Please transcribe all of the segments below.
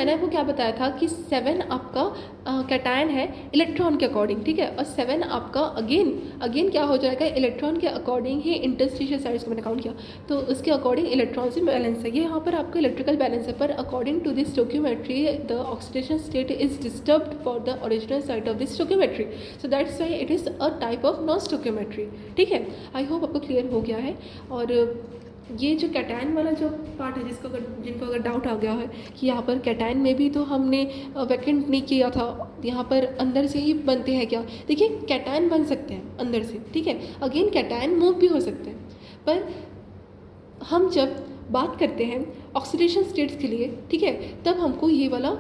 मैंने आपको क्या बताया था कि 7 आपका कैटायन है इलेक्ट्रॉन के अकॉर्डिंग, ठीक है, और 7 आपका अगेन क्या हो जाएगा, इलेक्ट्रॉन के अकॉर्डिंग ही इंटरस्टिशियल साइड्स को मैंने काउंट किया तो उसके अकॉर्डिंग इलेक्ट्रॉन से बैलेंस है। ये यहाँ पर आपका इलेक्ट्रिकल बैलेंस है, पर according to this stoichiometry the oxidation state is disturbed for the original site of this stoichiometry, so that's why it is a type of non stoichiometry, ठीक है। आई होप आपको क्लियर हो गया है। और ये जो कैटायन वाला जो पार्ट है जिनको अगर डाउट आ गया है कि यहाँ पर कैटायन में भी तो हमने वैकेंट नहीं किया था, यहाँ पर अंदर से ही बनते हैं क्या, देखिए कैटायन बन सकते हैं अंदर से, ठीक है, अगेन कैटायन मूव भी हो सकते हैं, पर हम जब बात करते हैं ऑक्सीडेशन स्टेट्स के लिए, ठीक है, तब हमको ये वाला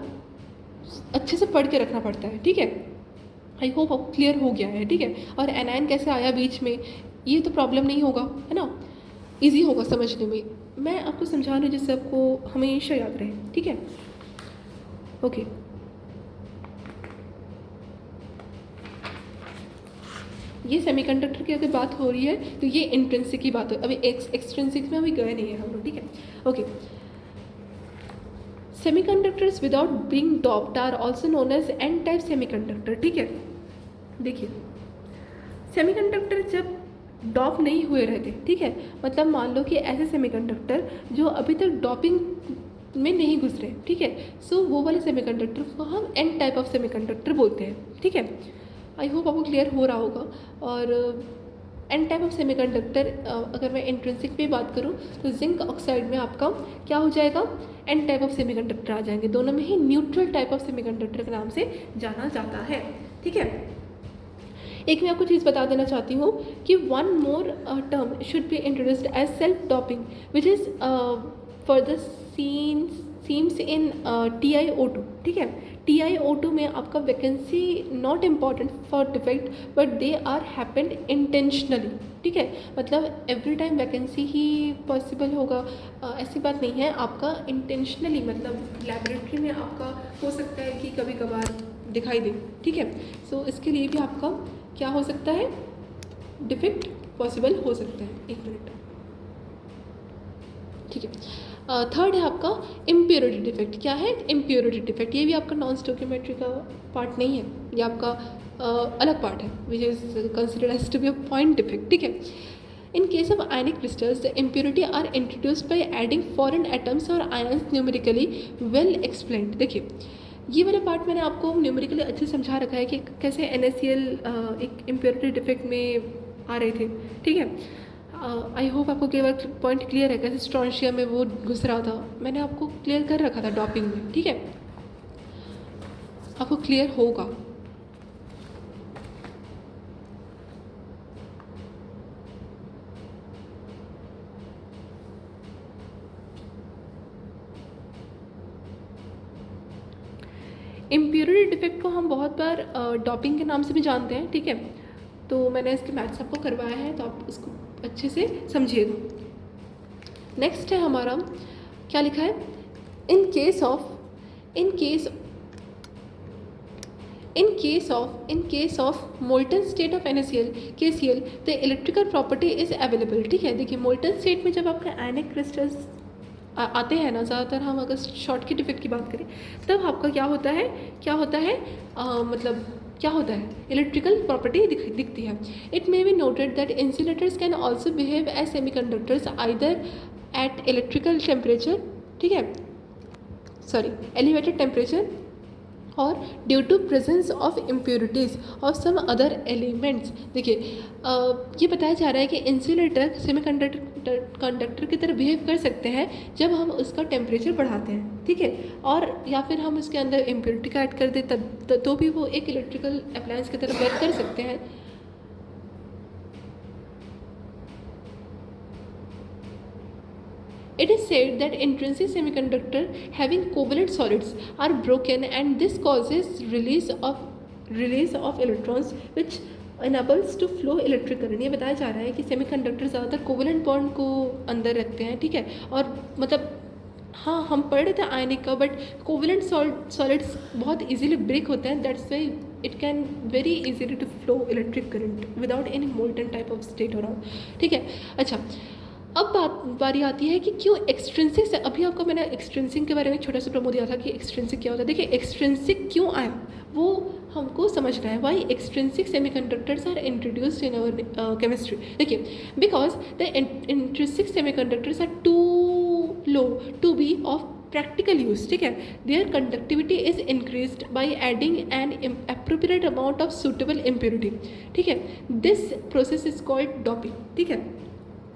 अच्छे से पढ़ के रखना पड़ता है, ठीक है। आई होप आपको क्लियर हो गया है, ठीक है। और एनायन कैसे आया बीच में, ये तो प्रॉब्लम नहीं होगा, है ना, ईजी होगा समझने में। मैं आपको समझा रही हूँ जिससे आपको हमेशा याद रहे, ठीक है, ओके। ये सेमीकंडक्टर की अगर बात हो रही है तो ये इंट्रिंसिक की बात हो, अभी एक्सट्रिंसिक में अभी गए नहीं है हम लोग, ठीक है, okay. Semiconductors without being doped are also known as n type semiconductor, ठीक है। देखिए सेमीकंडक्टर जब डॉप नहीं हुए रहते, ठीक है, मतलब मान लो कि ऐसे सेमीकंडक्टर जो अभी तक डॉपिंग में नहीं घुस रहे, ठीक है, सो वो वाले सेमीकंडक्टर को हम एन टाइप ऑफ सेमीकंडक्टर बोलते हैं, ठीक है। आई होप आपको क्लियर हो रहा होगा। और एन टाइप ऑफ सेमीकंडक्टर अगर मैं इंट्रिंसिक पे बात करूँ तो जिंक ऑक्साइड में आपका क्या हो जाएगा, एन टाइप ऑफ सेमीकंडक्टर आ जाएंगे, दोनों में ही न्यूट्रल टाइप ऑफ सेमीकंडक्टर के नाम से जाना जाता है, ठीक है। एक मैं आपको चीज़ बता देना चाहती हूँ कि one more term should be introduced as self doping which is for the seems in TiO2, ठीक है। TiO2 में आपका vacancy not important for defect but they are happened intentionally, ठीक है, मतलब एवरी टाइम वैकेंसी ही पॉसिबल होगा ऐसी बात नहीं है, आपका इंटेंशनली मतलब लैबोरेटरी में आपका हो सकता है कि कभी कभार दिखाई दे, ठीक है। सो इसके लिए भी आपका क्या हो सकता है, डिफेक्ट पॉसिबल हो सकता है। एक मिनट, ठीक है। थर्ड है आपका इम्प्योरिटी डिफेक्ट। क्या है इम्प्योरिटी डिफेक्ट, ये भी आपका नॉन स्टोकियोमेट्री का पार्ट नहीं है, ये आपका अलग पार्ट है which is considered as to be a point defect, ठीक है। In case of ionic crystals the impurity are introduced by adding foreign atoms और आयंस न्यूमेरिकली वेल एक्सप्लेन्ड। देखिए ये वाला पार्ट मैंने आपको न्यूमेरिकली अच्छे से समझा रखा है कि कैसे NaCl एक इम्प्योरिटी डिफेक्ट में आ रहे थे, ठीक है। आई होप आपको केवल पॉइंट क्लियर है कैसे स्ट्रॉन्शियम में वो घुस रहा था, मैंने आपको क्लियर कर रखा था डॉपिंग में, ठीक है, आपको क्लियर होगा। इम्प्योरिटी डिफेक्ट को हम बहुत बार डॉपिंग के नाम से भी जानते हैं, ठीक है, तो मैंने इसके मैथ्स आपको करवाया है तो आप इसको अच्छे से समझिएगा। नेक्स्ट है हमारा क्या लिखा है, in case of molten state of NaCl KCl the electrical property is available, ठीक है। देखिए मोल्टन स्टेट में जब आपका आयनिक क्रिस्टल्स आते हैं ना, ज़्यादातर हम अगर शॉर्टकी डिफेक्ट की बात करें तब आपका क्या होता है मतलब क्या होता है, इलेक्ट्रिकल प्रॉपर्टी दिखती है। It may be noted that insulators can also behave as semiconductors either at electrical temperature, ठीक है, सॉरी एलिवेटेड टेम्परेचर और due to presence of impurities of some other elements. देखिए ये बताया जा रहा है कि इंसुलेटर सेमीकंडक्टर की तरह बिहेव कर सकते हैं जब हम उसका टेम्परेचर बढ़ाते हैं, ठीक है, और या फिर हम उसके अंदर इम्प्योरिटी का ऐड कर दें तो भी वो एक इलेक्ट्रिकल अप्लायंस की तरह वर्क कर सकते हैं। It is said that intrinsic semiconductor having covalent solids are broken and this causes release of electrons which enables to flow electric current। ये बताया जा रहा है कि सेमीकंडक्टर ज़्यादातर कोवेलेंट बॉन्ड को अंदर रखते हैं, ठीक है, और मतलब हाँ हम पढ़ रहे थे आयनिक का, बट कोवेलेंट सॉलिड्स बहुत इजीली ब्रेक होते हैं, that's why it can very easily to flow electric current without any molten type of state around, ठीक है। अच्छा अब बारी आती है कि क्यों एक्सट्रिंसिक से, अभी आपको मैंने एक्सट्रिंसिक के बारे में छोटा सा प्रमो दिया था कि एक्सट्रिंसिक क्या होता है। देखिए एक्सट्रिंसिक क्यों आया वो हमको समझना है। Why extrinsic semiconductors are introduced in our chemistry. देखिए because the intrinsic semiconductors are too low to be of practical use, ठीक है। Their conductivity is increased by adding an appropriate amount of suitable impurity, ठीक है। This process is called doping, ठीक है।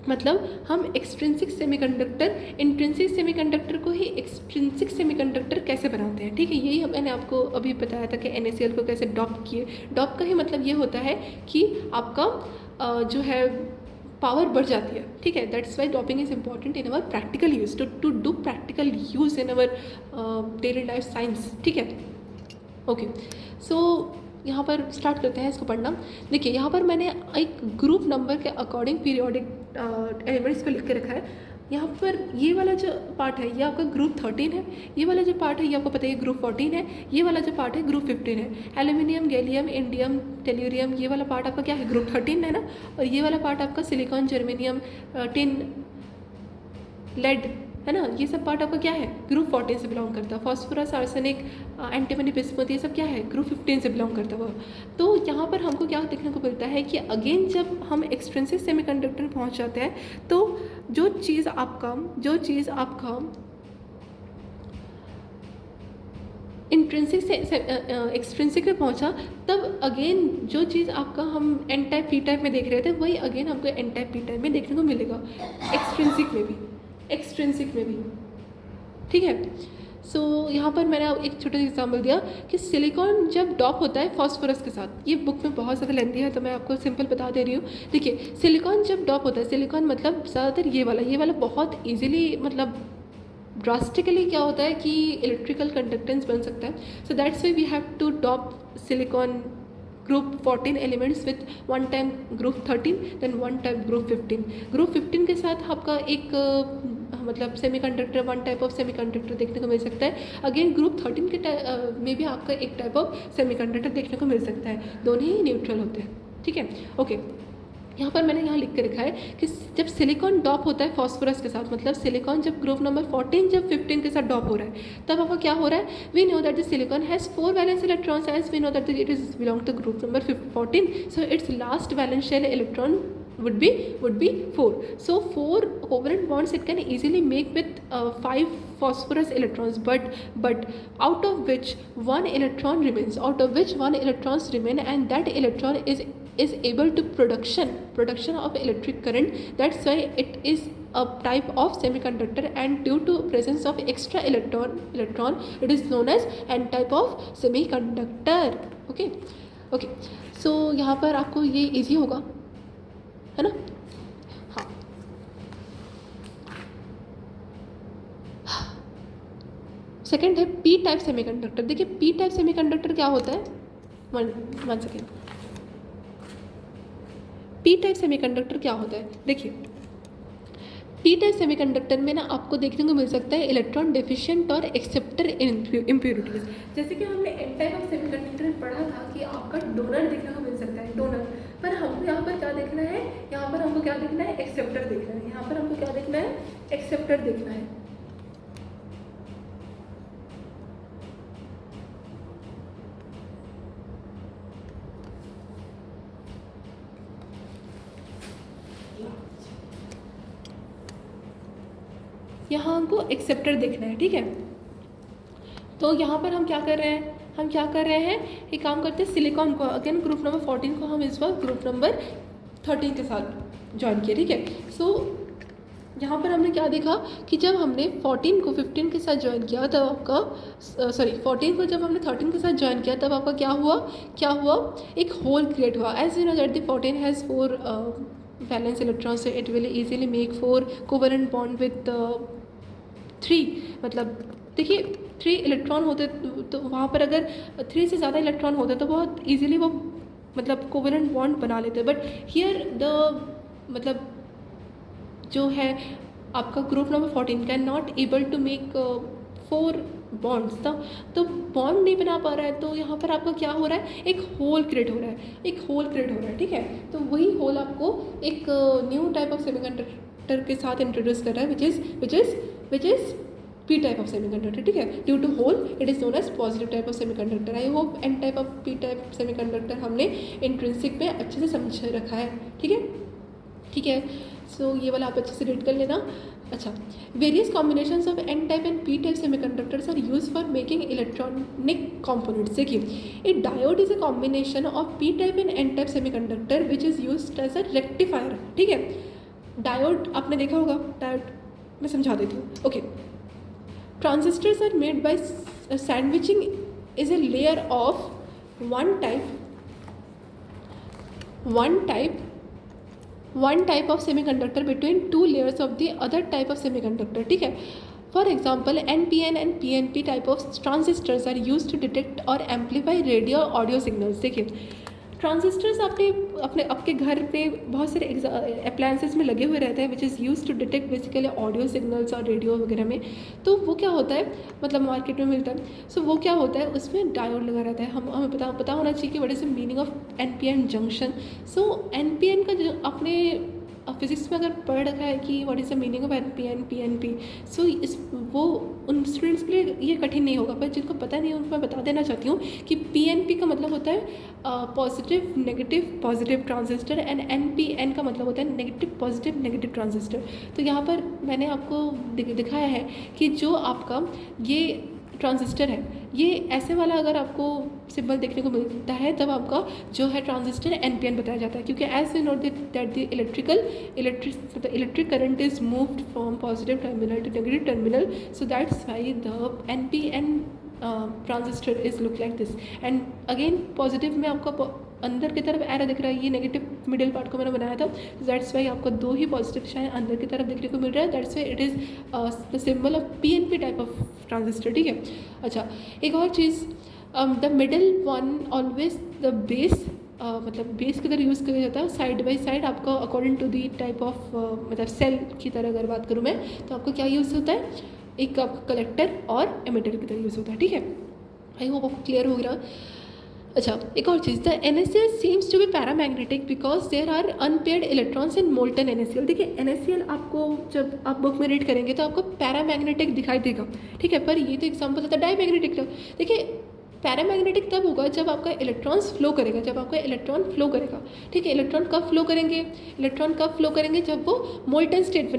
मतलब हम extrinsic semiconductor, intrinsic semiconductor को ही extrinsic semiconductor कैसे बनाते हैं, ठीक है। यही मैंने आपको अभी बताया था कि NaCl को कैसे डॉप किए। डॉप का ही मतलब ये होता है कि आपका जो है पावर बढ़ जाती है, ठीक है। That's why doping is important in our practical use, to do practical use in our daily life science, ठीक है। ओके, सो यहाँ पर स्टार्ट करते हैं इसको पढ़ना। देखिए यहाँ पर मैंने एक ग्रुप नंबर के अकॉर्डिंग पीरियोडिक एलिमेंट्स को लिख के रखा है। यहाँ पर ये वाला जो पार्ट है ये आपका ग्रुप 13 है, ये वाला जो पार्ट है ये आपको पता है ग्रुप 14 है, ये वाला जो पार्ट है ग्रुप 15 है। एल्यूमिनियम, गैलियम, इंडियम, टेल्यूरियम, ये वाला पार्ट आपका क्या है ग्रुप 13 है ना। और ये वाला पार्ट आपका सिलिकॉन, जर्मेनियम, टिन, लेड है ना, ये सब पार्ट आपका क्या है ग्रुप 14 से बिलोंग करता है। फॉस्फोरस, आर्सेनिक, एंटीमनी, बिस्मुथ, ये सब क्या है ग्रुप 15 से बिलोंग करता है। तो यहाँ पर हमको क्या देखने को मिलता है कि अगेन जब हम एक्सट्रिंसिक सेमीकंडक्टर पहुँच जाते हैं तो जो चीज़ आपका इंट्रिंसिक से एक्सट्रिंसिक में पहुंचा, तब अगेन जो चीज़ आपका हम एन टाइप पी टाइप में देख रहे थे वही अगेन हमको एन टाइप पी टाइप में देखने को मिलेगा, एक्सट्रिंसिक में भी, ठीक है। सो यहाँ पर मैंने एक छोटा सा एग्जाम्पल दिया कि सिलिकॉन जब डॉप होता है फॉस्फोरस के साथ, ये बुक में बहुत ज़्यादा लेंथी है तो मैं आपको सिंपल बता दे रही हूँ। देखिए सिलिकॉन जब डॉप होता है, सिलिकॉन मतलब ज़्यादातर ये वाला बहुत ईजिली मतलब ड्रास्टिकली क्या होता है कि इलेक्ट्रिकल कंडक्टेंस बन सकता है। So that's why we have to dope silicon group 14 elements with one time group 13 then one type group 15। Group 15 के साथ आपका एक मतलब semiconductor, one type of semiconductor देखने को मिल सकता है। अगेन ग्रुप 13 के में भी आपका एक टाइप ऑफ सेमीकंडक्टर देखने को मिल सकता है, दोनों ही न्यूट्रल होते हैं, ठीक है। ओके, यहाँ पर मैंने यहाँ लिख के रखा है कि जब सिलिकॉन डॉप होता है फॉस्फोरस के साथ, मतलब सिलिकॉन जब ग्रुप नंबर 14 जब 15 के साथ डॉप हो रहा है तब आपका क्या हो रहा है। We know that the silicon has 4 valence electrons, as we know that it is belong to group number 14, so it's last valence shell electron would be 4. So 4 covalent bonds it can easily make with 5 phosphorus electrons, but out of which one electron remains, and that electron is able to production of electric current. That's why it is a type of semiconductor, and due to presence of extra electron it is known as n type of semiconductor. okay, so यहाँ पर आपको ये easy होगा, है ना। हाँ, second है P type semiconductor. देखिए पी टाइप सेमीकंडक्टर क्या होता है, one second. P type semiconductor क्या होता है, देखिए पी टाइप सेमीकंडक्टर में ना आपको देखने को मिल सकता है इलेक्ट्रॉन डेफिशिएंट और एक्सेप्टर इम्प्योरिटीज। जैसे कि हमने एन टाइप ऑफ सेमीकंडक्टर में पढ़ा था कि आपका डोनर देखने को मिल सकता है, डोनर, पर हमको यहाँ पर क्या देखना है, यहाँ पर हमको क्या देखना है, एक्सेप्टर देखना है। यहाँ पर हमको क्या देखना है, एक्सेप्टर देखना है। यहाँ हमको एक्सेप्टर देखना है, ठीक है। तो यहाँ पर हम क्या कर रहे हैं, एक काम करते हैं, सिलिकॉन को अगेन ग्रुप नंबर 14 को हम इस बार ग्रुप नंबर 13 के साथ ज्वाइन किया, ठीक है। सो यहाँ पर हमने क्या देखा कि जब हमने 14 को 15 के साथ ज्वाइन किया तब आपका 14 को जब हमने 13 के साथ ज्वाइन किया तब आपका क्या हुआ, एक होल क्रिएट हुआ। As you know that the 14 has 4 valence electrons, so it will easily make 4 covalent bond with 3, मतलब देखिए 3 इलेक्ट्रॉन होते तो वहाँ पर अगर 3 से ज़्यादा इलेक्ट्रॉन होते तो बहुत इजीली वो मतलब कोवेलेंट बॉन्ड बना लेते, बट हियर द मतलब जो है आपका group number 14 can not able to make 4 bonds था, तो बॉन्ड नहीं बना पा रहा है, तो यहाँ पर आपका क्या हो रहा है, एक होल क्रिएट हो रहा है, एक होल क्रिएट हो रहा है, ठीक है। तो वही होल आपको एक न्यू टाइप ऑफ सेमीकंडक्टर के साथ इंट्रोड्यूस कर रहा है, which is p type of semiconductor, ठीक है। Due to hole it is known as positive type of semiconductor. I hope n type of P type semiconductor हमने इंट्रिंसिक में अच्छे से समझ रखा है, ठीक है, ठीक है। सो ये वाला आप अच्छे से रीड कर लेना। अच्छा, various combinations of N type and P type semiconductors are use for making electronic components. देखिए, a diode is a combination of P type and N type semiconductor which is used as a rectifier, ठीक है। Diode आपने देखा होगा, diode मैं समझा देती हूँ, okay. Transistors are made by sandwiching is a layer of one type of semiconductor between two layers of the other type of semiconductor, ठीक है। For example, NPN and PNP type of transistors are used to detect or amplify radio audio signals। देखिए, transistors आपके घर पे बहुत सारे appliances में लगे हुए रहते हैं which is use to detect basically audio signals और रेडियो वगैरह में। तो वो क्या होता है, मतलब मार्केट में मिलता है। सो वो क्या होता है, उसमें डायोड लगा रहता है। हमें पता होना चाहिए कि what is the meaning of NPN junction. So NPN का जो आपने फिजिक्स में अगर पढ़ रखा है कि what is the meaning of NPN PNP, so वो उन स्टूडेंट्स के लिए ये कठिन नहीं होगा, पर जिनको पता नहीं है उनको मैं बता देना चाहती हूँ कि पीएनपी का मतलब होता है positive negative positive transistor, and NPN का मतलब होता है नेगेटिव पॉजिटिव नेगेटिव ट्रांजिस्टर। तो यहाँ पर मैंने आपको दिखाया है कि जो आपका ये ट्रांजिस्टर है, ये ऐसे वाला अगर आपको सिंबल देखने को मिलता है तब आपका जो है ट्रांजिस्टर एनपीएन बताया जाता है, क्योंकि as we note that the electric current is moved from positive terminal to negative terminal, so that's why the NPN transistor is look like this. And again positive में आपका अंदर की तरफ एरो दिख रहा है, ये नेगेटिव मिडिल पार्ट को मैंने बनाया था, दैट्स वाई आपको 2 ही पॉजिटिव शायद अंदर की तरफ देखने को मिल रहा है, that's why it is the symbol of PNP type of transistor, ठीक है। अच्छा, एक और चीज़, the middle one always the base, मतलब बेस की तरह यूज़ किया जाता है साइड बाई साइड आपका according to the type of मतलब सेल की तरह अगर बात करूँ मैं, तो आपको क्या यूज़ होता है, एक आपका कलेक्टर और एमिटर की तरह यूज़ होता है, ठीक है। आई होप आपको क्लियर हो गया। अच्छा, एक और चीज़, the NaCl seems to be paramagnetic because there are unpaired electrons in molten NaCl। देखिए, NaCl आपको जब आप बुक में रीड करेंगे तो आपको पैरामैग्नेटिक दिखाई देगा, ठीक है, पर ये तो एग्जाम्पल होता है डाईमैग्नेटिक का। देखिए, पैरामैग्नेटिक तब होगा जब आपका इलेक्ट्रॉन्स फ्लो करेगा, जब आपका इलेक्ट्रॉन फ्लो करेगा, ठीक है। इलेक्ट्रॉन कब फ्लो करेंगे, जब वो मोल्टन स्टेट में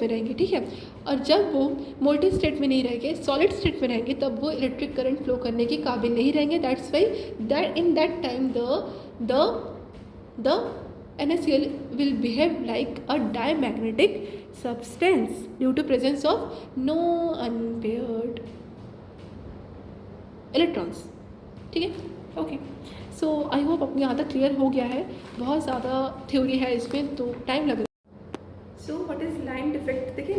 रहेंगे, ठीक है। और जब वो मोल्टन स्टेट में नहीं रहेंगे, सॉलिड स्टेट में रहेंगे, तब वो इलेक्ट्रिक करंट फ्लो करने के काबिल नहीं रहेंगे। That's why that in that time the NaCl will behave like a diamagnetic substance due to presence of no unpaired electrons, ठीक है, ओके। सो आई होप आपको यहाँ तक क्लियर हो गया है। बहुत ज़्यादा थ्योरी है इसमें तो टाइम लग रहा है। So what is line defect. देखिए,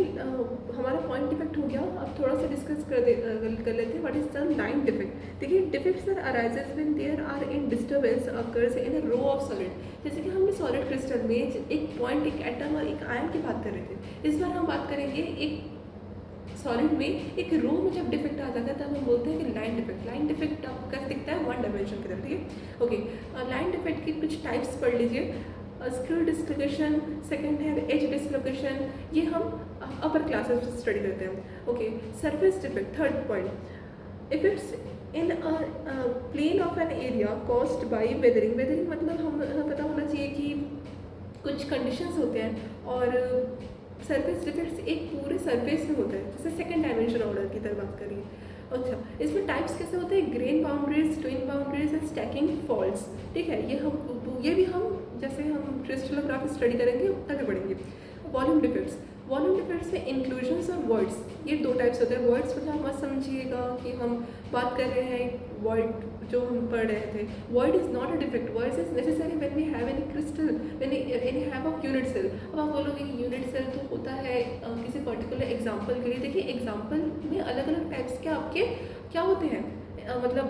हमारा पॉइंट डिफेक्ट हो गया, अब थोड़ा सा डिस्कस कर लेते हैं what is the line defect. देखिए, defects are arises when there are in disturbance occurs in a row of solid. जैसे कि हमने सॉलिड क्रिस्टल में एक पॉइंट, एक एटम और एक आयन की बात कर रहे थे, इस बार हम बात करेंगे एक सॉलिड में एक रो में जब डिफेक्ट आ जाता है तब हम बोलते हैं कि लाइन डिफेक्ट। लाइन डिफेक्ट आपको कैसे दिखता है, 1 डायमेंशन की तरफ, ठीक है, ओके। लाइन डिफेक्ट की कुछ टाइप्स पढ़ लीजिए। स्क्रू डिस्लोकेशन, सेकेंड है एज डिस्लोकेशन, ये हम अपर क्लासेस में स्टडी करते हैं, okay. Surface defect, third point, if it's in plane of an area caused by weathering. Weathering मतलब हमें पता होना चाहिए कि कुछ कंडीशंस होते हैं और सरफेस डिफेक्ट्स एक पूरे सरफेस में होता है, जैसे सेकंड डायमेंशन ऑर्डर की तरह बात करिए। अच्छा, इसमें टाइप्स कैसे होते हैं, grain boundaries, twin boundaries and stacking faults, ठीक है। ये भी हम जैसे हम क्रिस्टलोग्राफी स्टडी करेंगे आगे बढ़ेंगे। वॉल्यूम डिफेक्ट्स में इंक्लूजन्स और वर्ड्स, ये 2 टाइप्स होते हैं। वर्ड्स मतलब आप मत समझिएगा कि हम बात कर रहे हैं वर्ड जो हम पढ़ रहे थे। Word is not a defect, word is necessary when we have any crystal, when any have a unit cell. अब आप बोलोगे कि यूनिट सेल तो होता है किसी पर्टिकुलर एग्जाम्पल के लिए। देखिए, एग्जाम्पल में अलग अलग टाइप्स के आपके क्या होते हैं, मतलब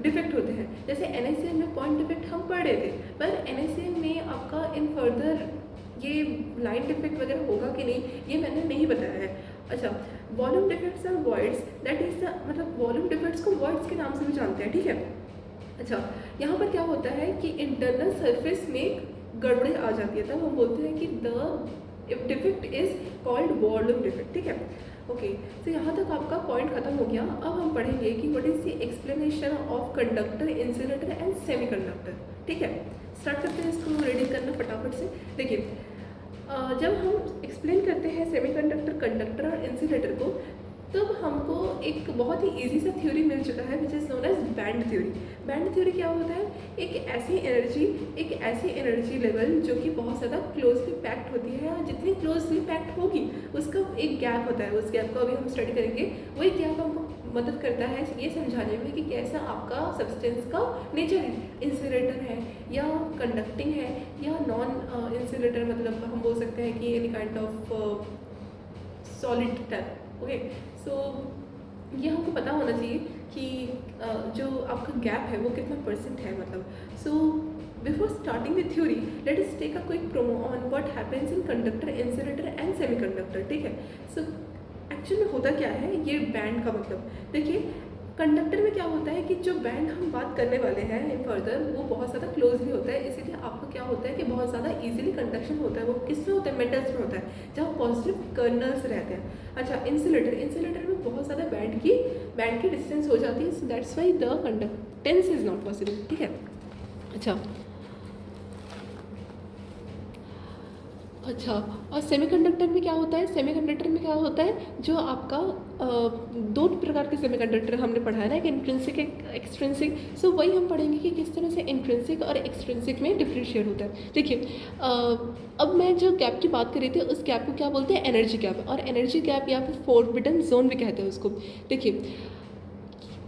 डिफेक्ट होते हैं। जैसे NaCl में पॉइंट डिफेक्ट हम पढ़ रहे थे, पर NaCl में आपका इन फर्दर ये लाइन डिफेक्ट वगैरह होगा कि नहीं ये मैंने नहीं बताया है। अच्छा, वॉल्यूम डिफेक्ट्स और वॉइड्स, दैट इज द मतलब वॉल्यूम डिफेक्ट्स को वॉइड्स के नाम से भी जानते हैं, ठीक है। अच्छा, यहाँ पर क्या होता है कि इंटरनल सरफेस में गड़बड़ी आ जाती है, तब हम बोलते हैं कि the defect is called volume defect, ठीक है। ओके, तो यहाँ तक आपका पॉइंट खत्म हो गया। अब हम पढ़ेंगे कि what is the explanation of conductor, insulator and semiconductor, ठीक है। स्टार्ट करते हैं इसको रीडिंग करना फटाफट से। देखिए, जब हम एक्सप्लेन करते हैं सेमीकंडक्टर, कंडक्टर और इंसुलेटर को, तब हमको एक बहुत ही इजी सा थ्योरी मिल चुका है which is known as band theory. Band theory क्या होता है? एक ऐसी एनर्जी लेवल जो कि बहुत ज़्यादा क्लोजली पैक्ड होती है, और जितनी क्लोजली पैक्ड होगी उसका एक गैप होता है, उस गैप को अभी हम स्टडी करेंगे। वही गैप हमको मदद करता है ये समझाने में कि कैसा आपका सब्सटेंस का नेचर है, इंसुलेटर है या कंडक्टिंग है या नॉन इंसुलेटर, मतलब हम बोल सकते हैं कि any kind of solid type. Okay, so ये हमको पता होना चाहिए कि जो आपका गैप है वो कितना परसेंट है, मतलब। So before starting the theory, let us take a quick promo on what happens in conductor, insulator and semiconductor, ठीक है। सो एक्चुअली में होता क्या है ये बैंड का मतलब, देखिए कंडक्टर में क्या होता है कि जो बैंड हम बात करने वाले हैं इन फर्दर वो बहुत ज़्यादा क्लोजली होता है, इसीलिए आपको क्या होता है कि बहुत ज़्यादा इजीली कंडक्शन होता है। वो किस में होता है? मेटल्स में होता है, जहाँ पॉजिटिव कर्नल्स रहते हैं। अच्छा, इंसुलेटर में बहुत ज़्यादा बैंड की डिस्टेंस हो जाती है, so that's why the conductance is not possible, ठीक है। अच्छा, और सेमीकंडक्टर में क्या होता है? सेमीकंडक्टर में क्या होता है, जो आपका दो प्रकार के सेमीकंडक्टर हमने पढ़ा है ना, एक इंट्रिंसिक एक एक्सट्रिंसिक। सो वही हम पढ़ेंगे कि किस तरह से इंट्रिंसिक और एक्सट्रिंसिक में डिफ्रेंशिएट होता है। देखिए, अब मैं जो गैप की बात कर रही थी, उस गैप को क्या बोलते हैं? एनर्जी गैप, और एनर्जी गैप या फिर फोरबिडन जोन भी कहते हैं उसको। देखिए,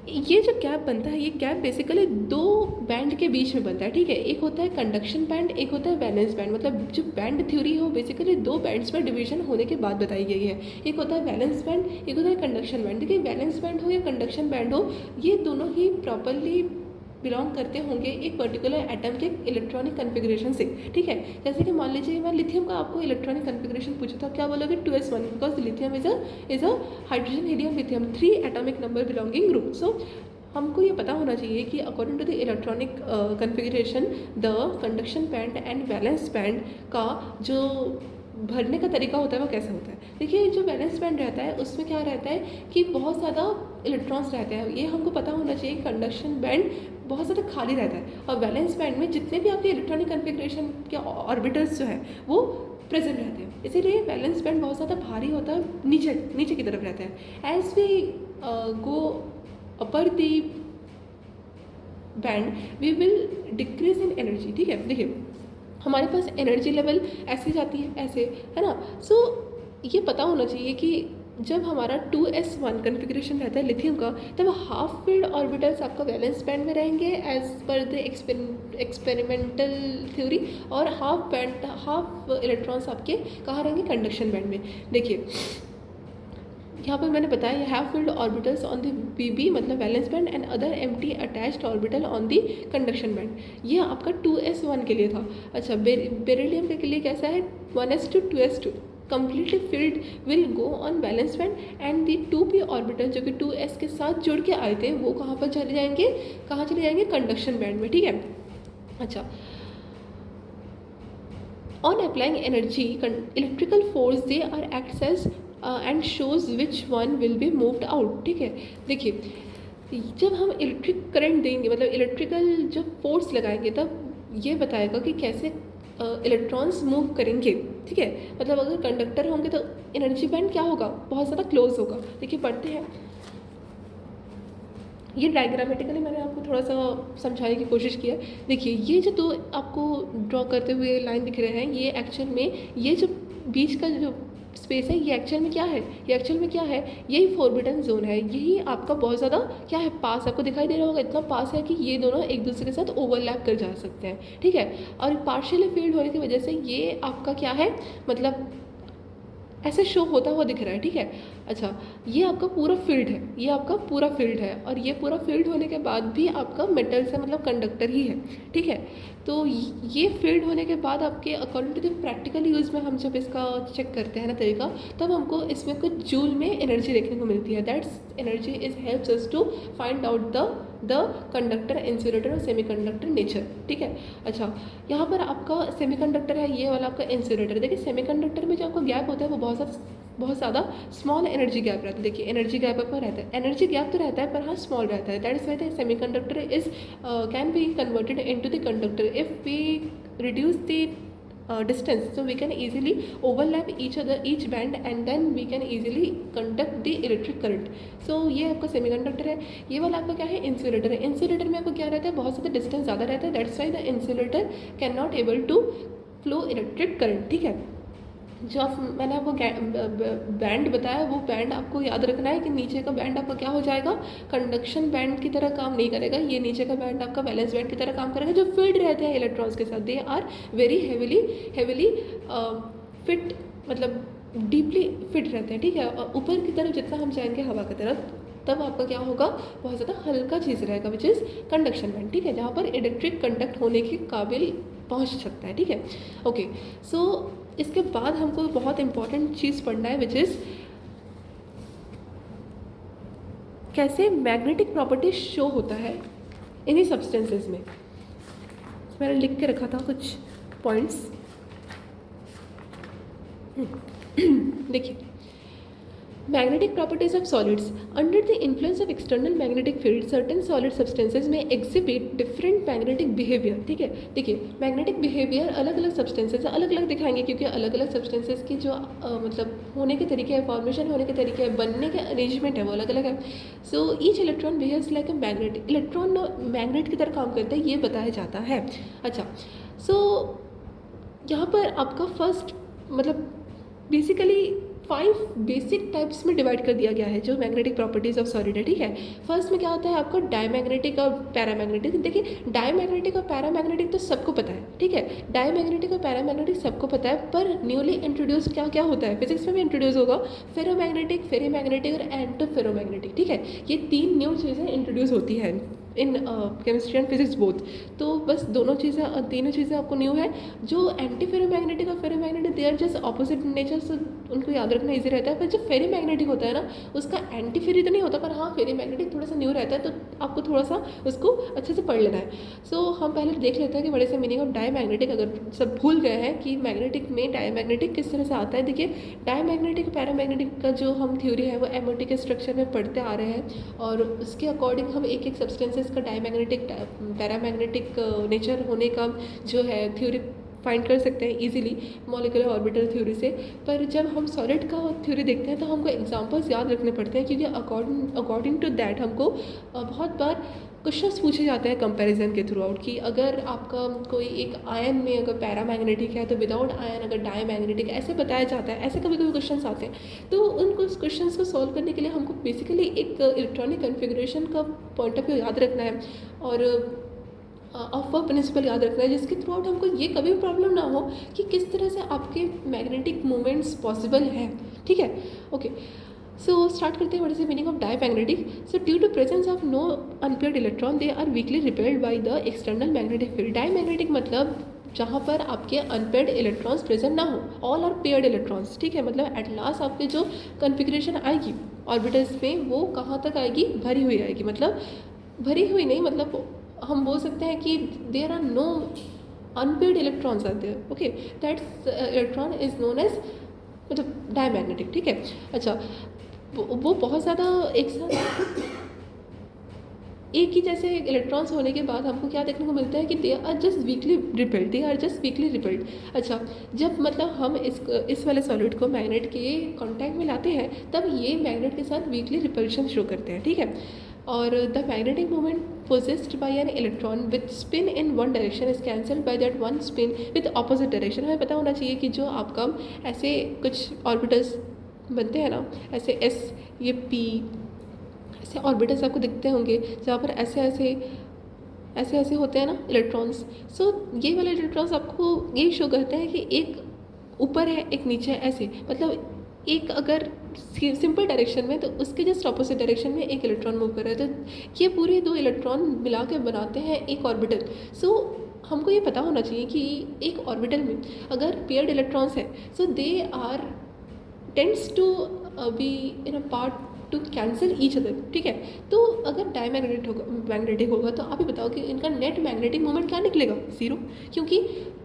ये जो गैप बनता है, ये गैप बेसिकली दो बैंड के बीच में बनता है, ठीक है। एक होता है कंडक्शन बैंड, एक होता है वैलेंस बैंड। मतलब जो बैंड थ्योरी है वो बेसिकली दो बैंड्स में डिवीजन होने के बाद बताई गई है। एक होता है वैलेंस बैंड, एक होता है कंडक्शन बैंड। देखिए, वैलेंस बैंड हो या कंडक्शन बैंड हो, ये दोनों ही प्रॉपरली बिलोंग करते होंगे एक पर्टिकुलर एटम के इलेक्ट्रॉनिक कन्फिग्रेशन से, ठीक है। जैसे कि मान लीजिए मैं लिथियम का आपको इलेक्ट्रॉनिक कन्फिग्रेशन पूछा था, क्या बोलोगे? 2s1, because lithium is a hydrogen helium lithium 3 atomic number belonging group. So हमको ये पता होना चाहिए कि according to the electronic configuration, the conduction band and valence band का जो भरने का तरीका होता है वो कैसा होता है। देखिए, जो वैलेंस बैंड रहता है उसमें क्या रहता है कि बहुत ज़्यादा इलेक्ट्रॉन्स रहते हैं, ये हमको पता होना चाहिए। कंडक्शन बैंड बहुत ज़्यादा खाली रहता है, और वैलेंस बैंड में जितने भी आपके इलेक्ट्रॉनिक कन्फिग्रेशन के ऑर्बिटल्स जो है वो प्रेजेंट रहते हैं, इसीलिए वैलेंस बैंड बहुत ज़्यादा भारी होता है, नीचे की तरफ रहता है। As we go upper the band we will decrease in energy, ठीक है। देखिए, हमारे पास एनर्जी लेवल ऐसे जाती है, ऐसे, है ना। सो ये पता होना चाहिए कि जब हमारा 2s1 कन्फिग्रेशन रहता है लिथियम का, तब हाफ फील्ड ऑर्बिटल्स आपका वैलेंस बैंड में रहेंगे as per the experimental theory, और हाफ इलेक्ट्रॉन्स आपके कहाँ रहेंगे? कंडक्शन बैंड में। देखिए, यहाँ पर मैंने बताया have field orbitals on the bb मतलब valence band and other empty attached orbital on the conduction band. ये आपका 2s1 के लिए था। अच्छा, बेरिलियम के लिए कैसा है? 1s2 2s2 completely filled will go on valence band and the 2p orbital जो कि 2s के साथ जुड़ के आए थे वो कहाँ पर चले जाएंगे? कंडक्शन बैंड में, ठीक है। अच्छा, on applying energy electrical force they are acts as and shows which one will be moved out, ठीक है। देखिए, जब हम इलेक्ट्रिक करंट देंगे, मतलब इलेक्ट्रिकल जब फोर्स लगाएंगे, तब ये बताएगा कि कैसे इलेक्ट्रॉन्स मूव करेंगे, ठीक है। मतलब अगर कंडक्टर होंगे तो एनर्जी बैंड क्या होगा? बहुत ज़्यादा क्लोज होगा। देखिए, पढ़ते हैं, ये डायग्रामेटिकली मैंने आपको थोड़ा सा समझाने की कोशिश की है। देखिए, ये जो दो आपको ड्रॉ करते हुए लाइन दिख रहे हैं, ये एक्चुअल में ये जो बीच का जो स्पेस है ये एक्चुअल में क्या है? यही फोरबिडन जोन है। यही आपका बहुत ज़्यादा क्या है? पास, आपको दिखाई दे रहा होगा, इतना पास है कि ये दोनों एक दूसरे के साथ ओवरलैप कर जा सकते हैं, ठीक है। और पार्शियली फील्ड होने की वजह से ये आपका क्या है? मतलब ऐसे शो होता हुआ दिख रहा है, ठीक है। अच्छा, ये आपका पूरा फील्ड है, ये आपका पूरा फील्ड है, और ये पूरा फील्ड होने के बाद भी आपका मेटल से मतलब कंडक्टर ही है, ठीक है। तो ये फील्ड होने के बाद आपके according to the practical use में हम जब इसका चेक करते हैं ना तरीका, तब हमको इसमें कुछ जूल में एनर्जी देखने को मिलती है। That's energy is helps us to find out the conductor, insulator और सेमीकंडक्टर नेचर, ठीक है। अच्छा, यहाँ पर आपका सेमीकंडक्टर है, ये वाला आपका इंसुलेटर। देखिए सेमीकंडक्टर में जो आपका गैप होता है वो बहुत ज़्यादा स्मॉल एनर्जी गैप रहता है। देखिए एनर्जी गैप आपका रहता है, एनर्जी गैप तो रहता है पर हाँ स्मॉल रहता है। That is why the semiconductor is can be converted into the conductor if we reduce the distance, so we can easily overlap each band and then we can easily conduct the electric current. so ये आपका semiconductor है, ये वाला आपका क्या है, insulator है। Insulator में आपको क्या रहता है, बहुत ज़्यादा डिस्टेंस ज़्यादा रहता है, that's why the insulator can not able to flow electric current, ठीक है। जो आप मैंने आपको बैंड बताया, वो बैंड आपको याद रखना है कि नीचे का बैंड आपका क्या हो जाएगा, कंडक्शन बैंड की तरह काम नहीं करेगा। ये नीचे का बैंड आपका वैलेंस बैंड की तरह काम करेगा। जो फील्ड रहते हैं इलेक्ट्रॉन्स के साथ, they are very heavily fit, मतलब डीपली फिट रहते हैं, ठीक है। और ऊपर की तरफ जितना हम जाएंगे हवा की तरफ, तब आपका क्या होगा, बहुत ज़्यादा हल्का चीज़ रहेगा, विच इज़ कंडक्शन बैंड, ठीक है, जहाँ पर इलेक्ट्रिक कंडक्ट होने के काबिल पहुँच सकता है, ठीक है। ओके, सो इसके बाद हमको बहुत इंपॉर्टेंट चीज़ पढ़ना है, विच इज़ कैसे मैग्नेटिक प्रॉपर्टी शो होता है इन्हीं सब्सटेंसेस में। मैंने लिख के रखा था कुछ पॉइंट्स, देखिए magnetic properties of solids. Under the influence of external magnetic field certain solid substances में एग्जिबिट डिफरेंट मैग्नेटिक बिहेवियर, ठीक है। देखिए मैग्नेटिक बिहेवियर अलग अलग सब्सटेंसेज अलग अलग दिखाएंगे, क्योंकि अलग अलग सब्सटेंसेज की जो मतलब होने के तरीके हैं, फॉर्मेशन होने के तरीके हैं, बनने के अरेंजमेंट है, वो अलग अलग है। So each electron behaves like a magnet, electron magnet की तरह काम करता है, ये बताया जाता है। अच्छा, सो यहाँ पर आपका फर्स्ट मतलब बेसिकली 5 बेसिक टाइप्स में डिवाइड कर दिया गया है जो मैग्नेटिक प्रॉपर्टीज़ ऑफ सॉलिड है, ठीक है। फर्स्ट में क्या होता है आपका डायमैग्नेटिक और पैरामैग्नेटिक। देखिए डायमैग्नेटिक और पैरामैग्नेटिक तो सबको पता है, ठीक है, डायमैग्नेटिक और पैरामैग्नेटिक सबको पता है, पर न्यूली इंट्रोड्यूस क्या क्या होता है, फिजिक्स में भी इंट्रोड्यूस होगा, फेरोमैग्नेटिक, फेरीमैग्नेटिक और एंटोफेरोमैग्नेटिक, ठीक है। ये 3 न्यू चीज़ें इंट्रोड्यूस होती हैं in chemistry and physics both. तो बस तीनों चीज़ें आपको न्यू है। जो एंटी फेरोमैग्नेटिक और ferromagnetic they are just opposite nature, से उनको याद रखना इजी रहता है। पर जो फेरीमैग्नेटिक होता है ना, उसका एंटी फेरी तो नहीं होता, पर हाँ फेरीमैग्नेटिक थोड़ा सा न्यू रहता है, तो आपको थोड़ा सा उसको अच्छे से पढ़ लेना है। सो हम पहले देख लेते हैं कि बड़े से मीनिंग ऑफ डायमैग्नेटिक, अगर सब भूल गए हैं कि मैग्नेटिक में डायमैग्नेटिक किस तरह से आता है। देखिए डायमैग्नेटिक पैरामैग्नेटिक का जो हम थ्योरी है वो एमओटी के स्ट्रक्चर में पढ़ते आ रहे हैं, और उसके अकॉर्डिंग हम एक एक सब्सटेंसेस का डायमैग्नेटिक पैरामैग्नेटिक नेचर होने का जो है थ्योरी फाइंड कर सकते हैं इजीली मॉलिक्यूलर ऑर्बिटल थ्योरी से। पर जब हम सॉलिड का थ्योरी देखते हैं तो हमको एग्जांपल्स याद रखने पड़ते हैं, क्योंकि अकॉर्डिंग टू दैट हमको बहुत बार क्वेश्चंस पूछे जाते हैं कंपैरिजन के थ्रू आउट, कि अगर आपका कोई एक आयन में अगर पैरामैग्नेटिक है तो विदाउट आयन अगर डायमैग्नेटिक, ऐसे बताया जाता है, ऐसे कभी कभी क्वेश्चंस आते हैं। तो उन कुछ क्वेश्चंस को सॉल्व करने के लिए हमको बेसिकली एक इलेक्ट्रॉनिक कन्फिगरेशन का पॉइंट ऑफ व्यू याद रखना है, और ऑफ प्रिंसिपल याद रखना है, जिसके थ्रू आउट हमको ये कभी भी प्रॉब्लम ना हो कि किस तरह से आपके मैग्नेटिक मूवमेंट्स पॉसिबल हैं, ठीक है। ओके, सो स्टार्ट करते हैं what is the meaning of diamagnetic. So due to presence of no unpaired electron they are weakly repelled by the external magnetic field. Diamagnetic मतलब जहाँ पर आपके अनपेयर्ड इलेक्ट्रॉन्स प्रेजेंट ना हो, ऑल आर पेयर्ड इलेक्ट्रॉन्स, ठीक है। मतलब at last आपके जो कन्फिग्रेशन आएगी ऑर्बिटल्स में, वो कहाँ तक आएगी, भरी हुई आएगी। मतलब भरी हुई नहीं, मतलब हम बोल सकते हैं कि there are no unpaired electrons are there, okay, that's electron is known as मतलब डायमैग्नेटिक, ठीक है। अच्छा, वो बहुत ज़्यादा एक साथ एक ही जैसे इलेक्ट्रॉन्स होने के बाद हमको क्या देखने को मिलता है कि they are just weakly repelled. अच्छा, जब मतलब हम इस वाले सॉलिड को मैग्नेट के कॉन्टैक्ट में लाते हैं, तब ये मैग्नेट के साथ वीकली रिपल्शन शो करते हैं, ठीक है। और the magnetic moment possessed by an electron with spin in one direction is cancelled by that one spin with opposite direction. हमें पता होना चाहिए कि जो आपका ऐसे कुछ ऑर्बिटल्स बनते हैं ना, ऐसे एस, ये पी, ऐसे ऑर्बिटल्स आपको दिखते होंगे जहाँ पर ऐसे होते हैं ना इलेक्ट्रॉन्स। सो ये वाले इलेक्ट्रॉन्स आपको ये शो करते हैं कि एक ऊपर है एक नीचे है, ऐसे मतलब एक अगर सिंपल डायरेक्शन में, तो उसके जस्ट ऑपोजिट डायरेक्शन में एक इलेक्ट्रॉन मूव कर रहा है, तो ये पूरे 2 इलेक्ट्रॉन मिला के बनाते हैं एक ऑर्बिटल। सो हमको ये पता होना चाहिए कि एक ऑर्बिटल में अगर पेयर्ड इलेक्ट्रॉन्स है, so they are tends to be in a part to cancel each other, ठीक है। तो अगर मैग्नेटिक होगा तो आप ही बताओ कि इनका नेट मैग्नेटिक मोमेंट क्या निकलेगा, 0, क्योंकि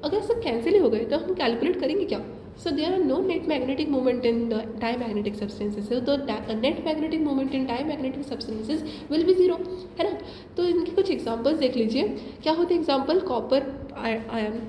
अगर सब कैंसिल ही हो गए तो हम कैलकुलेट करेंगे क्या। So there are no net magnetic moment in the diamagnetic substances, so the net magnetic moment in diamagnetic substances will be 0, है ना। तो इनके कुछ एग्जांपल्स देख लीजिए। क्या होते हैं एग्जांपल, कॉपर आयन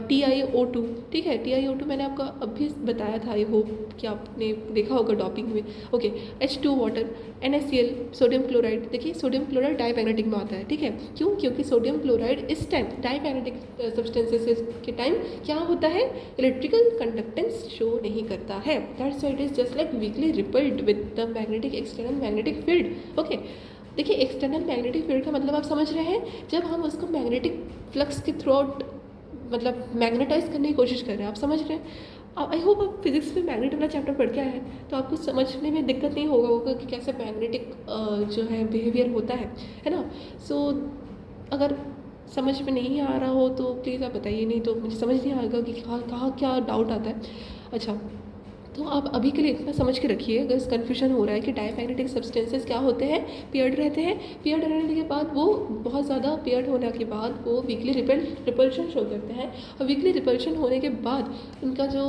TiO2, ठीक है। TiO2 मैंने आपको अभी बताया था, आई होप कि आपने देखा होगा डॉपिंग में। Okay, H2 water, NaCl, sodium chloride. देखिए सोडियम क्लोराइड डायमैग्नेटिक में आता है, ठीक है। क्यों? क्योंकि सोडियम क्लोराइड इस टाइम डायमैग्नेटिक सब्सटेंसेस के टाइम क्या होता है, इलेक्ट्रिकल कंडक्टेंस शो नहीं करता है। That's why it is just like weekly rippled with the magnetic external magnetic field. Okay, देखिए एक्सटर्नल मैग्नेटिक फील्ड का मतलब आप समझ रहे हैं, जब हम उसको मैग्नेटिक फ्लक्स के थ्रू आउट मतलब मैग्नेटाइज करने की कोशिश कर रहे हैं, आप समझ रहे हैं। आई होप आप फिजिक्स में मैग्नेट वाला चैप्टर पढ़ के आए हैं, तो आपको समझने में दिक्कत नहीं होगा कि कैसे मैग्नेटिक जो है बिहेवियर होता है ना। सो अगर समझ में नहीं आ रहा हो तो प्लीज़ आप बताइए, नहीं तो मुझे समझ नहीं आएगा कि कहाँ क्या डाउट आता है। अच्छा, तो आप अभी के लिए इतना समझ के रखिए, अगर कन्फ्यूजन हो रहा है कि डायमैग्नेटिक सब्सटेंसेस क्या होते हैं, पेयर्ड रहते हैं। पेयर्ड रहने के बाद वो बहुत ज़्यादा पेयर्ड होने के बाद वो वीकली रिपल्शन शो करते हैं, और वीकली रिपल्शन होने के बाद उनका जो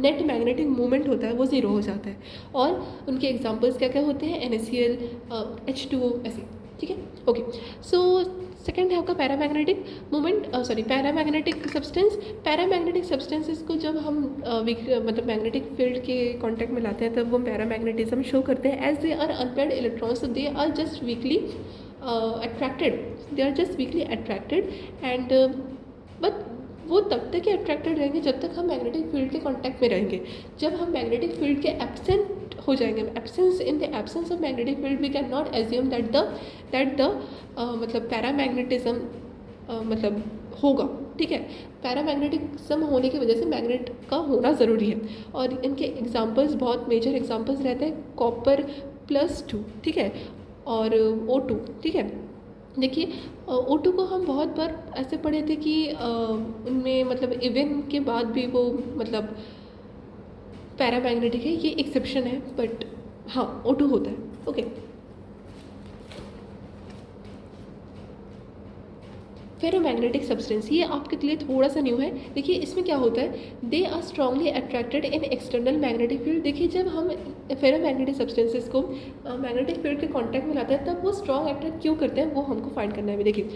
नेट मैग्नेटिक मूवमेंट होता है वो 0 हो जाता है। और उनके एग्जांपल्स क्या क्या होते हैं, NaCl, H2O, ऐसे, ठीक है। ओके, सो सेकेंड है आपका paramagnetic movement, paramagnetic substance. Paramagnetic substances को जब हम मतलब मैग्नेटिक फील्ड के कॉन्टैक्ट में लाते हैं तब वो पैरामैग्नेटिज्म शो करते हैं, as they are unpaired electrons, they are just weakly attracted and but वो तब तक ही अट्रैक्टेड रहेंगे जब तक हम मैग्नेटिक फील्ड के कांटेक्ट में रहेंगे। जब हम मैग्नेटिक फील्ड के एब्सेंट हो जाएंगे, in the absence of magnetic field we can not assume that the मतलब पैरामैग्नेटिज्म मतलब होगा, ठीक है। पैरामैग्नेटिज्म होने की वजह से मैग्नेट का होना ज़रूरी है, और इनके एग्जांपल्स बहुत मेजर एग्जांपल्स रहते हैं, कॉपर +2, ठीक है, और O2, ठीक है। देखिए O2 को हम बहुत बार ऐसे पढ़े थे कि उनमें मतलब इवन के बाद भी वो मतलब पैरामैग्नेटिक है, ये एक्सेप्शन है, बट हाँ O2 होता है। ओके, फेरोमैग्नेटिक सब्सटेंस, ये आपके लिए थोड़ा सा न्यू है। देखिए इसमें क्या होता है, they are strongly attracted in external magnetic field. देखिए जब हम फेरोमैग्नेटिक सब्सटेंसेस को मैग्नेटिक फील्ड के कांटेक्ट में लाते हैं तब वो स्ट्रॉन्ग अट्रैक्ट क्यों करते हैं, वो हमको फाइंड करना है। देखिए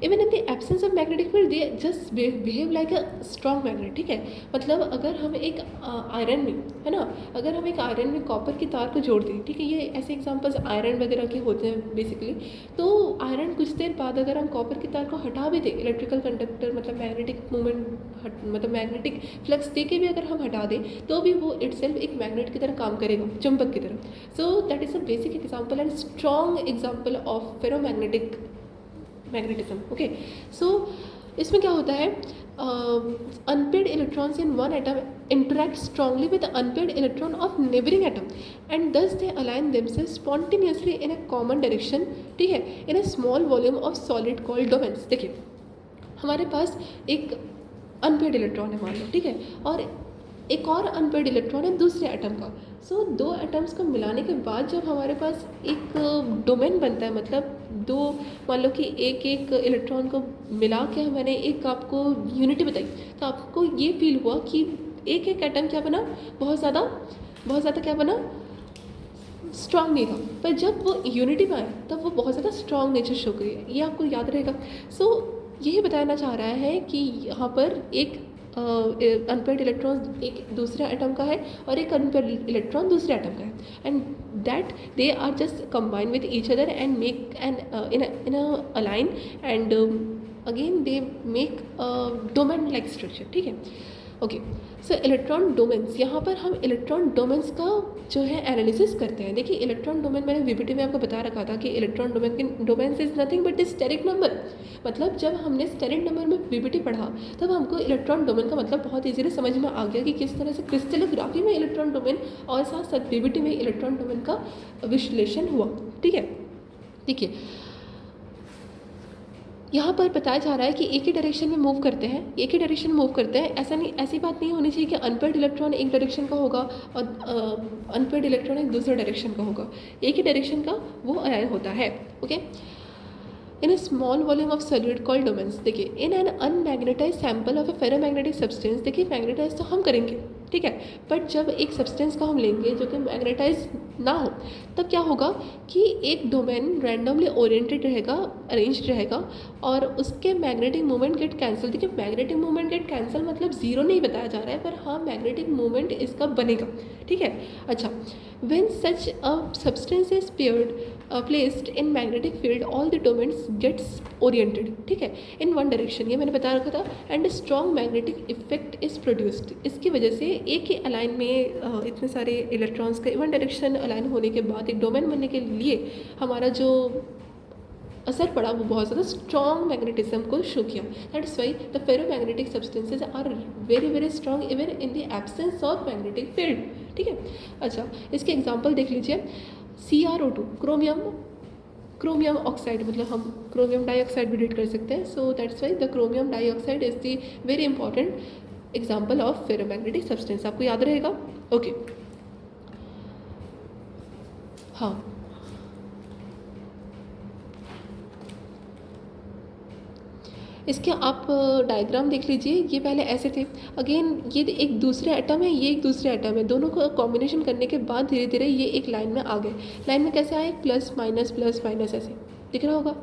even in the absence of magnetic field they just behave like a strong magnet, ठीक है। मतलब अगर हम एक आयरन में, है ना, अगर हम एक आयरन में कॉपर की तार को जोड़ दें, ठीक है, ये ऐसे एग्जांपल्स आयरन वगैरह के होते हैं बेसिकली। तो आयरन कुछ देर बाद अगर हम कॉपर की तार को हटा भी दें, इलेक्ट्रिकल कंडक्टर मतलब मैग्नेटिक मूवमेंट मतलब मैग्नेटिक फ्लक्स दे के भी अगर हम हटा दें तो भी वो इटसेल्फ एक मैग्नेट की तरह काम करेगा, चुंबक की तरह। So that is a basic example and strong example of ferromagnetic magnetism. Okay, so इसमें क्या होता है, unpaired electrons in one atom interact strongly with unpaired electron of neighbouring atom and thus they align themselves spontaneously in a common direction, ठीक है, in a small volume of solid called domains. देखिए हमारे पास एक unpaired electron है मान लो, ठीक है, और एक और अनपेयर्ड इलेक्ट्रॉन है दूसरे एटम का। सो दो एटम्स को मिलाने के बाद जब हमारे पास एक डोमेन बनता है, मतलब दो मान लो कि एक एक इलेक्ट्रॉन को मिला के मैंने एक आपको यूनिटी बताई, तो आपको ये फील हुआ कि एक एक एटम क्या बना, बहुत ज़्यादा क्या बना, स्ट्रांग नहीं था। पर जब वो यूनिटी में आया तब वो बहुत ज़्यादा स्ट्रांग नेचर शो करी है, ये आपको याद रहेगा। सो यही बताना चाह रहा है कि यहाँ पर एक अनपेयर्ड इलेक्ट्रॉन एक दूसरे एटम का है और एक अनपेयर्ड इलेक्ट्रॉन दूसरे एटम का है, and that they are just combine with each other and make an in a align and again they make domain like structure, ठीक है। ओके, सो इलेक्ट्रॉन डोमेन्स, यहाँ पर हम इलेक्ट्रॉन डोमेन्स का जो है एनालिसिस करते हैं। देखिए इलेक्ट्रॉन डोमेन मैंने वीपीटी में आपको बता रखा था कि electron domains is nothing but the steric number. मतलब जब हमने स्टेरिक नंबर में वीपीटी पढ़ा तब हमको इलेक्ट्रॉन डोमेन का मतलब बहुत ईजीली समझ में आ गया कि किस तरह से क्रिस्टलोग्राफी में इलेक्ट्रॉन डोमेन और साथ साथ वीपीटी में इलेक्ट्रॉन डोमेन का विश्लेषण हुआ। ठीक है, देखिए यहाँ पर बताया जा रहा है कि एक ही डायरेक्शन में मूव करते हैं, एक ही डायरेक्शन में मूव करते हैं। ऐसा नहीं, ऐसी बात नहीं होनी चाहिए कि अनपेड इलेक्ट्रॉन एक डायरेक्शन का होगा और अनपेड इलेक्ट्रॉन एक दूसरे डायरेक्शन का होगा। एक ही डायरेक्शन का वो आयन होता है। Okay, in a small volume of solid called domains. देखिए in an unmagnetise sample of a ferromagnetic substance, देखिए मैग्नेटाइज तो हम करेंगे, ठीक है, बट जब एक सब्सटेंस का हम लेंगे जो कि मैग्नेटाइज ना हो तब क्या होगा कि एक डोमेन रैंडमली ओरिएंटेड रहेगा, अरेंज्ड रहेगा और उसके मैग्नेटिक मूवमेंट गेट कैंसिल। देखिए मैग्नेटिक मूवमेंट गेट कैंसिल मतलब ज़ीरो नहीं बताया जा रहा है, पर हाँ मैग्नेटिक मूवमेंट इसका बनेगा। ठीक है, अच्छा, when such a substance is paired placed in magnetic field all the domains gets oriented, ठीक है, इन वन डायरेक्शन, ये मैंने बता रखा था, and strong magnetic effect is produced. इसकी वजह से एक ही अलाइन में इतने सारे इलेक्ट्रॉन्स का वन डायरेक्शन अलाइन होने के बाद एक डोमेन बनने के लिए हमारा जो असर पड़ा वो बहुत ज़्यादा स्ट्रॉन्ग मैग्नेटिज्म को शो किया। That's why the ferromagnetic substances are very very strong even in the absence of magnetic field. ठीक है, अच्छा इसके एग्जांपल देख लीजिए, CrO2 क्रोमियम ऑक्साइड, मतलब हम क्रोमियम डाइऑक्साइड भी रीड कर सकते हैं। सो that's why the chromium dioxide is the very important example of ferromagnetic substance. आपको याद रहेगा। ओके, हाँ इसके आप डायग्राम देख लीजिए, ये पहले ऐसे थे, अगेन ये एक दूसरे एटम है, ये एक दूसरे एटम है, दोनों को कॉम्बिनेशन करने के बाद धीरे धीरे ये एक लाइन में आ गए। लाइन में कैसे आए, प्लस माइनस ऐसे दिख रहा होगा।